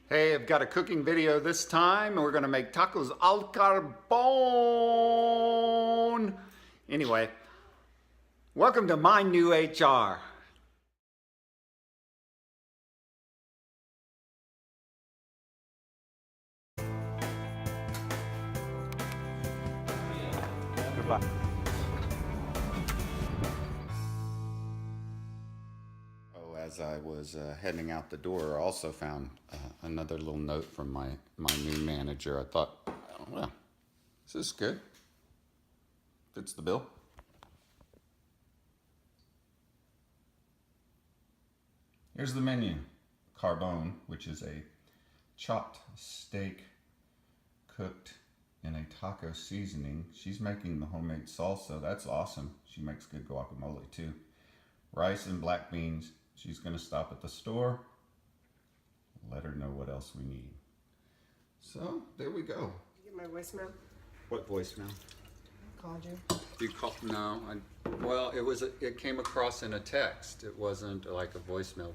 Hey, I've got a cooking video this time. We're gonna make tacos al carbone. Anyway, welcome to My New HR. Goodbye. As I was heading out the door, I also found another little note from my new manager. I thought, oh, well, this is good. Fits the bill. Here's the menu. Carbone, which is a chopped steak cooked in a taco seasoning. She's making the homemade salsa. That's awesome. She makes good guacamole too. Rice and black beans. She's going to stop at the store, let her know what else we need. So, there we go. Did you get my voicemail? What voicemail? I called you. You called? No. Well, it came across in a text. It wasn't like a voicemail.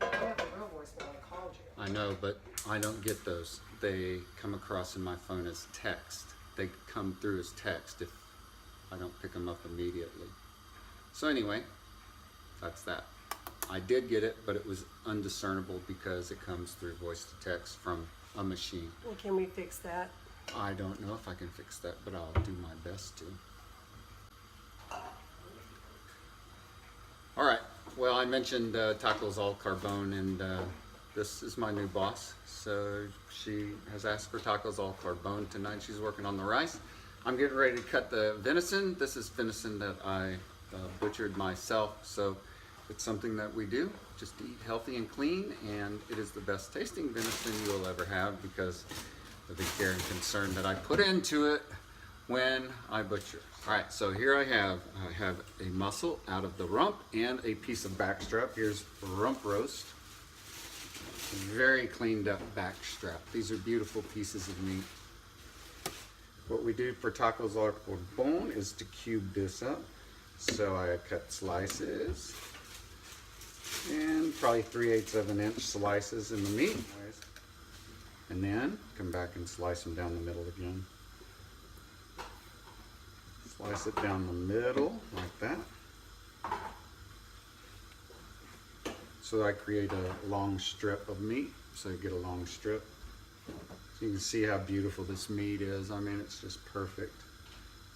I have a real voicemail. I called you. I know, but I don't get those. They come across in my phone as text. They come through as text if I don't pick them up immediately. So anyway, that's that. I did get it, but it was undiscernible because it comes through voice to text from a machine. Well, can we fix that? I don't know if I can fix that, but I'll do my best to. All right, well, I mentioned tacos al carbone, and this is my new boss. So she has asked for tacos al carbone tonight. She's working on the rice. I'm getting ready to cut the venison. This is venison that I butchered myself. So it's something that we do, just to eat healthy and clean, and it is the best tasting venison you will ever have because of the care and concern that I put into it when I butcher. All right, so here I have a muscle out of the rump and a piece of backstrap. Here's rump roast, very cleaned up backstrap. These are beautiful pieces of meat. What we do for tacos al carbone is to cube this up. So I cut slices, and probably 3/8 of an inch slices in the meat. And then come back and slice them down the middle again. Slice it down the middle like that. So I create a long strip of meat. So you get a long strip. So you can see how beautiful this meat is. I mean, it's just perfect,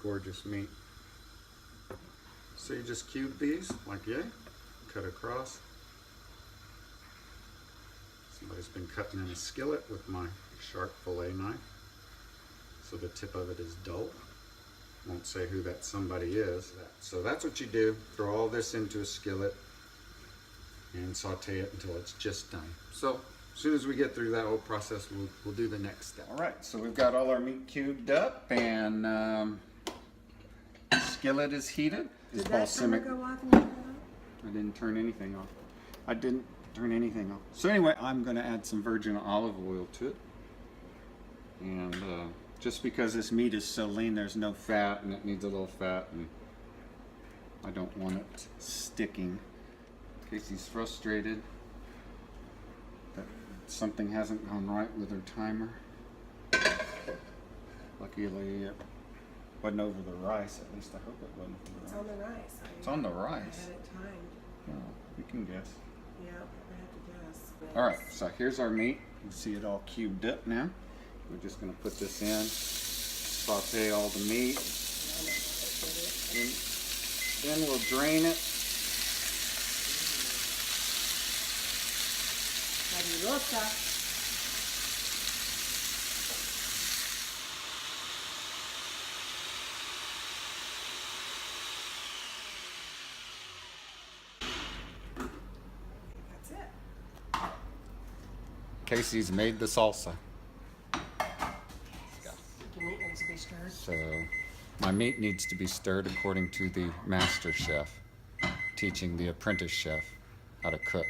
gorgeous meat. So you just cube these like yay, cut across. Somebody's been cutting in a skillet with my sharp fillet knife, so the tip of it is dull. Won't say who that somebody is. So that's what you do. Throw all this into a skillet and saute it until it's just done. So as soon as we get through that whole process, we'll do the next step. All right, so we've got all our meat cubed up, and skillet is heated. Did that timer go off and you cut off? I didn't turn anything off. I didn't turn anything off. So anyway, I'm going to add some virgin olive oil to it. And just because this meat is so lean, there's no fat, and it needs a little fat, and I don't want it sticking. Casey's frustrated that something hasn't gone right with her timer. Luckily, it wasn't over the rice. At least I hope it wasn't over the rice. It's on the rice. It's on the rice. I had it timed. Oh, we can guess. Yeah, I had to guess. All right, so here's our meat. You can see it all cubed up now. We're just going to put this in, saute all the meat, and then we'll drain it. Fabulosa. That's it. Casey's made the salsa. The meat needs to be stirred. So my meat needs to be stirred according to the master chef, teaching the apprentice chef how to cook.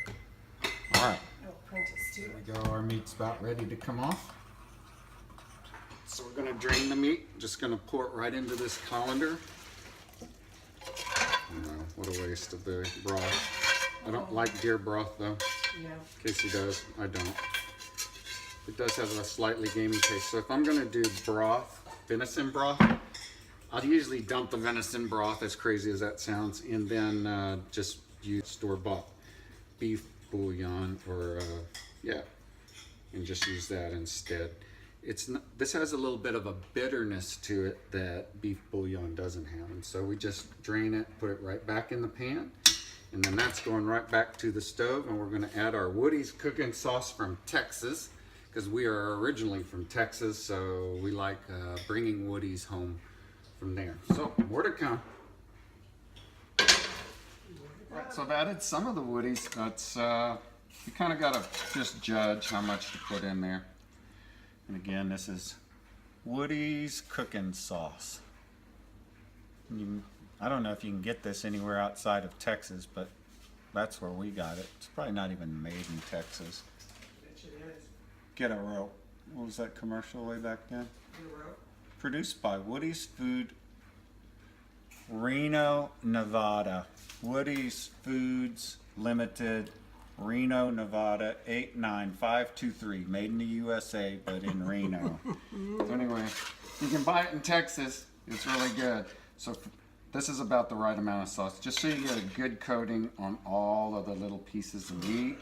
All right. Oh, apprentice too. There we go. Our meat's about ready to come off. So we're going to drain the meat. Just going to pour it right into this colander. What a waste of the broth. I don't like deer broth though. Yeah. Casey does, I don't. It does have a slightly gamey taste. So if I'm gonna do broth, venison broth, I'll usually dump the venison broth, as crazy as that sounds, and then just use store-bought beef bouillon, or yeah, and just use that instead. It's not, this has a little bit of a bitterness to it that beef bouillon doesn't have, and so we just drain it, put it right back in the pan, and then that's going right back to the stove, and we're going to add our Woody's cooking sauce from Texas, because we are originally from Texas, so we like bringing Woody's home from there. So more to come. Right, so I've added some of the Woody's. That's you kind of got to just judge how much to put in there. And again, this is Woody's cooking sauce. I don't know if you can get this anywhere outside of Texas, but that's where we got it. It's probably not even made in Texas. Get a rope. What was that commercial way back then? Produced by Woody's Food, Reno, Nevada. Woody's Foods Limited, Reno, Nevada, 89523. Made in the USA, but in Reno. So anyway, you can buy it in Texas. It's really good. So this is about the right amount of sauce, just so you get a good coating on all of the little pieces of meat.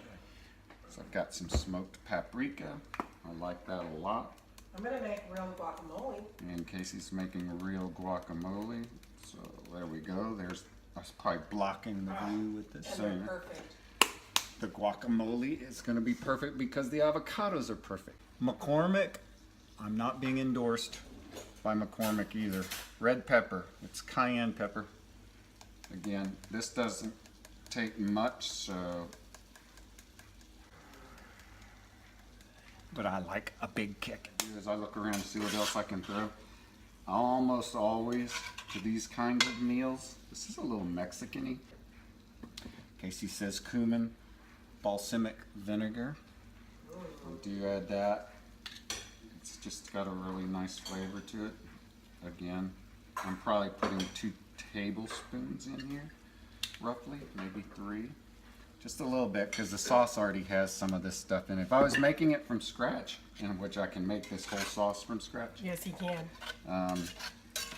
So I've got some smoked paprika. I like that a lot. I'm gonna make real guacamole. And Casey's making real guacamole. So there we go. I was probably blocking the view with this. And they're perfect. The guacamole is going to be perfect because the avocados are perfect. McCormick, I'm not being endorsed by McCormick either. Red pepper, it's cayenne pepper. Again, this doesn't take much, so. But I like a big kick. As I look around to see what else I can throw, almost always to these kinds of meals, this is a little Mexican-y. Casey says cumin, balsamic vinegar. I do add that. It's just got a really nice flavor to it. Again, I'm probably putting 2 tablespoons in here, roughly, maybe 3. Just a little bit, because the sauce already has some of this stuff in it. If I was making it from scratch, in which I can make this whole sauce from scratch. Yes, he can.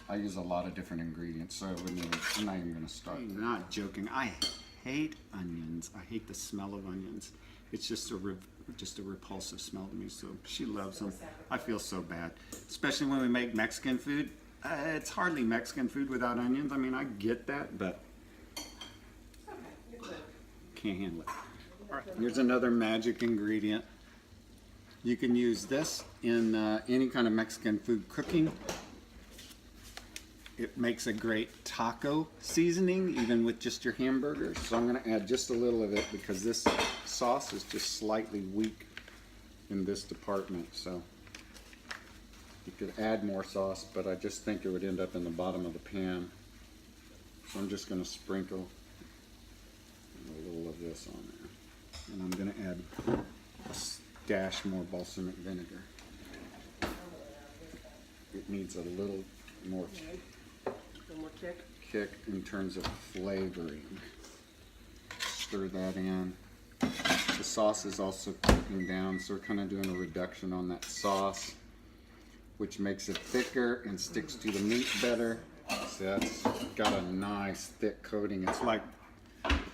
I use a lot of different ingredients, so I'm not even going to start. I'm not joking. I hate onions. I hate the smell of onions. It's just a repulsive smell to me. So she loves them. I feel so bad, especially when we make Mexican food. It's hardly Mexican food without onions. I mean, I get that, but can't handle it. All right, here's another magic ingredient. You can use this in any kind of Mexican food cooking. It makes a great taco seasoning, even with just your hamburgers. So I'm going to add just a little of it because this sauce is just slightly weak in this department. So you could add more sauce, but I just think it would end up in the bottom of the pan. So I'm just going to sprinkle a little of this on there. And I'm going to add a dash more balsamic vinegar. It needs a little more kick in terms of flavoring. Stir that in. The sauce is also cooking down, so we're kind of doing a reduction on that sauce, which makes it thicker and sticks to the meat better. So that's got a nice thick coating. It's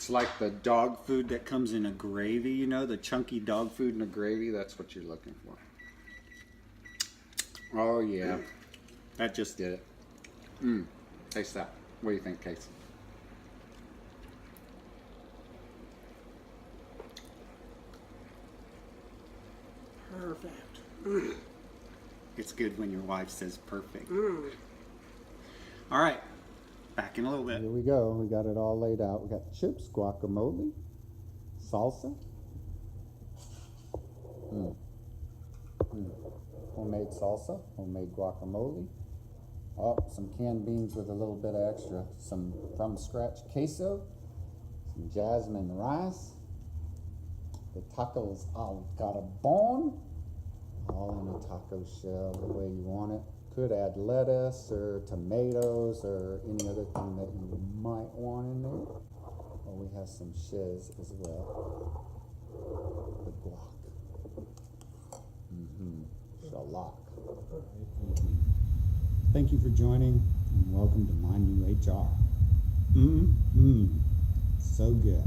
like the dog food that comes in a gravy, you know, the chunky dog food in a gravy. That's what you're looking for. Oh yeah, that just did it. Taste that. What do you think, Casey? Perfect. It's good when your wife says perfect. All right, back in a little bit. Here we go. We got it all laid out. We got chips, guacamole, salsa, homemade salsa, homemade guacamole. Oh, some canned beans with a little bit of extra. Some from scratch queso, some jasmine rice. The tacos all got a bone, all in a taco shell the way you want it. Could add lettuce or tomatoes or any other thing that you might want in there. Oh, we have some shiz as well. The guac. lock. Thank you for joining, and welcome to My New HR. So good.